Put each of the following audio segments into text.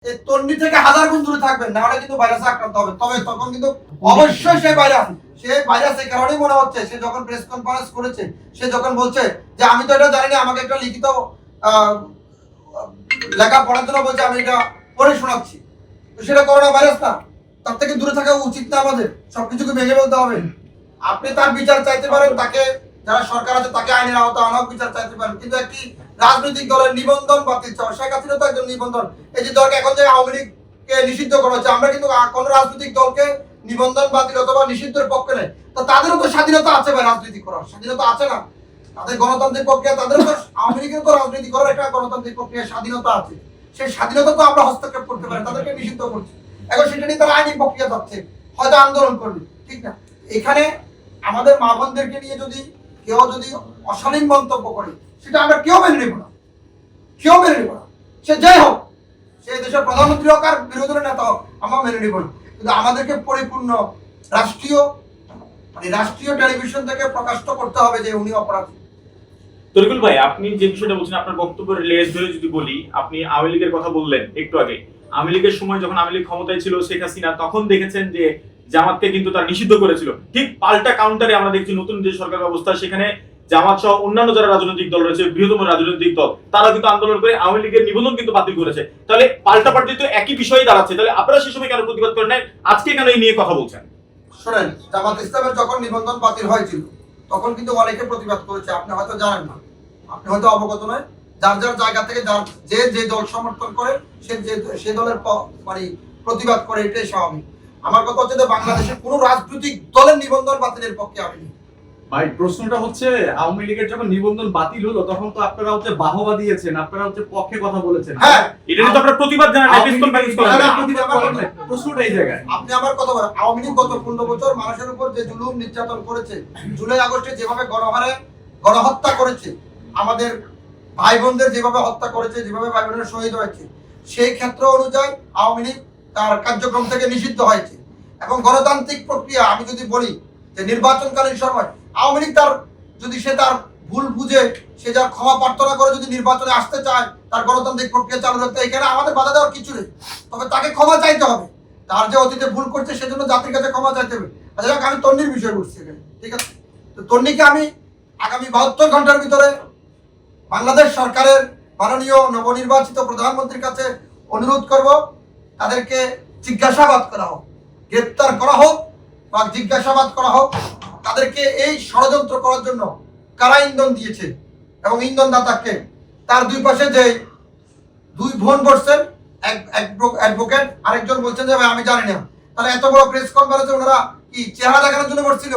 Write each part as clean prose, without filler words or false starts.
এই তন্নি থেকে 1000 গুণ দূরে থাকবেন, না হলে কিন্তু ভাইরাসে আক্রান্ত হবে। তবে তখন কিন্তু অবশ্যই সেই ভাইরাস এই কারণেই মনে হচ্ছে, সে যখন প্রেস কনফারেন্স করেছে, সে যখন বলছে যে আমি তো এটা জানি না, আমাকে একটা লিখিত লেখা পড়ার জন্য বলছে, আমি এটা পড়ে শোনাচ্ছি, তো সেটা করোনা ভাইরাস না? তার থেকে দূরে থাকা উচিত না আমাদের? সবকিছুকে ভেঙে বলতে হবে? আপনি তার বিচার চাইতে পারেন, তাকে যারা সরকার আছে তাকে আইনের আওতায় আনার বিচার চাইতে পারেন, কিন্তু একটি রাজনৈতিক দলের নিবন্ধন বাতিল চাওয়া, শেখ হাসিনা তো একজন নিবন্ধন, এই যে দলকে এখন যে আওয়ামী লীগকে নিষিদ্ধ করা হচ্ছে, আমরা কিন্তু কোন রাজনৈতিক দলকে নিবন্ধন বাতিল অথবা নিষিদ্ধের পক্ষে নেই। তো তাদেরও তো স্বাধীনতা আছে ভাই, রাজনীতি করার স্বাধীনতা আছে না? তাদের গণতান্ত্রিক প্রক্রিয়া, তাদেরও তো আওয়ামী লীগের তো রাজনীতি করার একটা গণতান্ত্রিক প্রক্রিয়া স্বাধীনতা আছে, সেই স্বাধীনতা তো আমরা হস্তক্ষেপ করতে পারি, তাদেরকে নিষিদ্ধ করছি। এখন সেটা নিয়ে তারা আইনি প্রক্রিয়া যাচ্ছে, হয়তো আন্দোলন করবে, ঠিক না? এখানে আমাদের মা বোনদেরকে নিয়ে যদি কেউ অশালীন মন্তব্য করে, সেটা আমরা কেউ মেনে নেব না, কেউ মেনে নেব না। সে যাই হোক, সে দেশের প্রধানমন্ত্রী হোক আর বিরোধী নেতা হোক, আমরা মেনে নেব না। কিন্তু আমাদেরকে পরিপূর্ণ রাষ্ট্রীয় টেলিভিশন থেকে প্রকাশ করতে হবে যে উনি অপরাধী। তরিকুল ভাই, আপনি যে বিষয়টা বলছেন, আপনার বক্তব্যের লেজ ধরে যদি বলি, আপনি আওয়ামী লীগের কথা বললেন একটু আগে। আওয়ামী লীগের সময় যখন আওয়ামী লীগ ক্ষমতায় ছিল, শেখ হাসিনা, তখন দেখেছেন যে জামাতকে কিন্তু তার নিষিদ্ধ করেছিল। ঠিক পাল্টা কাউন্টারে আমরা দেখছি নতুন যে সরকার ব্যবস্থা, সেখানে জামাত সহ অন্যান্য যারা রাজনৈতিক দল রয়েছে, বৃহত্তম রাজনৈতিক দল, তারা কিন্তু আন্দোলন করে আওয়ামী লীগের নিবন্ধন কিন্তু বাতিল করেছে। তাহলে পাল্টাপাল্টি তো একই বিষয়ই দাঁড়াচ্ছে। তাহলে আপনারা সেই সময় কেন প্রতিবাদ করেন নাই, আজকে কেন এই নিয়ে কথা বলছেন? শোনেন, জামাত ইসলামের যখন নিবন্ধন বাতিল হয়েছিল, তখন কিন্তু অনেকে প্রতিবাদ করেছে, আপনি হয়তো জানেন না, আপনি হয়তো অবগত নয়। যার যার জায়গা থেকে যে দল সমর্থন করে, সে দলের প্রতিবাদ করে, এটাই স্বাভাবিক। আমার কথা হচ্ছে যে বাংলাদেশের কোন রাজনৈতিক দলের নিবন্ধন বাতিলের পক্ষে আমি নেই। ভাই, প্রশ্নটা হচ্ছে আওয়ামী লীগের যখন নিবন্ধন বাতিল হলো, তখন তো আপনারা বাহবা দিয়েছেন, আপনারা পক্ষে কথা বলেছেন। হ্যাঁ, এটা নিয়ে তো আপনারা প্রতিবাদ জানান, প্রশ্নটা এই জায়গায়। আপনি আমার কথা বলেন, আওয়ামী লীগ গত 15 বছর মানুষের উপর যে জুলুম নির্যাতন করেছে, জুলাই আগস্টে যেভাবে গণহত্যা করেছে, আমাদের ভাই বোনদের যেভাবে হত্যা করেছে, যেভাবে ভাই বোনের শহীদ হয়েছে, সেই ক্ষেত্র অনুযায়ী আওয়ামী লীগ তার কার্যক্রম থেকে নিষিদ্ধ হয়েছে। এবং গণতান্ত্রিক প্রক্রিয়া, আমি যদি বলি যে নির্বাচনকালীন সময় আওয়ামী লীগ সে তার ভুল বুঝে, সে যার ক্ষমা প্রার্থনা করে যদি নির্বাচনে আসতে চায়, তার গণতান্ত্রিক প্রক্রিয়া চালু রাখতে, এখানে আমাদের বাধা দেওয়ার কিছু নেই। তবে তাকে ক্ষমা চাইতে হবে, তার যে অতীতে ভুল করছে সেজন্য জাতির কাছে ক্ষমা চাইতে হবে। আচ্ছা, আমি তন্নির বিষয় করছি এখানে, ঠিক আছে? তো তন্নিকে আমি আগামী 72 ঘন্টার ভিতরে বাংলাদেশ সরকারের মাননীয় নবনির্বাচিত প্রধানমন্ত্রীর কাছে অনুরোধ করব, তাদেরকে জিজ্ঞাসাবাদ করা হোক, গ্রেপ্তার করা হোক বা জিজ্ঞাসাবাদ করা হোক। তাদেরকে এই ষড়যন্ত্র করার জন্য কারা ইন্ধন দিয়েছে এবং ইন্ধনদাতাকে, তার দুই পাশে যে দুই বোন বসছেন, অ্যাডভোকেট, আরেকজন বলছেন যে ভাই আমি জানি না। তাহলে এত বড় প্রেস কনফারেন্সে ওনারা কি চেহারা দেখানোর জন্য বসছিল?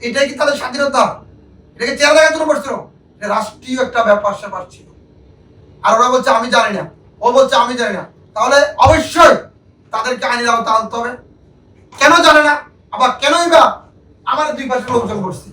এটাই কি তাদের স্বাধীনতা? এটাকে চেহারা দেখানোর জন্য বসছিল? রাষ্ট্রীয় একটা ব্যাপার স্যাপার ছিল। আর ওরা বলছে আমি জানি না, ও বলছে আমি জানি না। তাহলে অবশ্যই তাদেরকে আইনের আওতায় আনতে হবে। কেন জানে না, আবার কেনই বা আমার দুই পাশে লোকজন বসছে?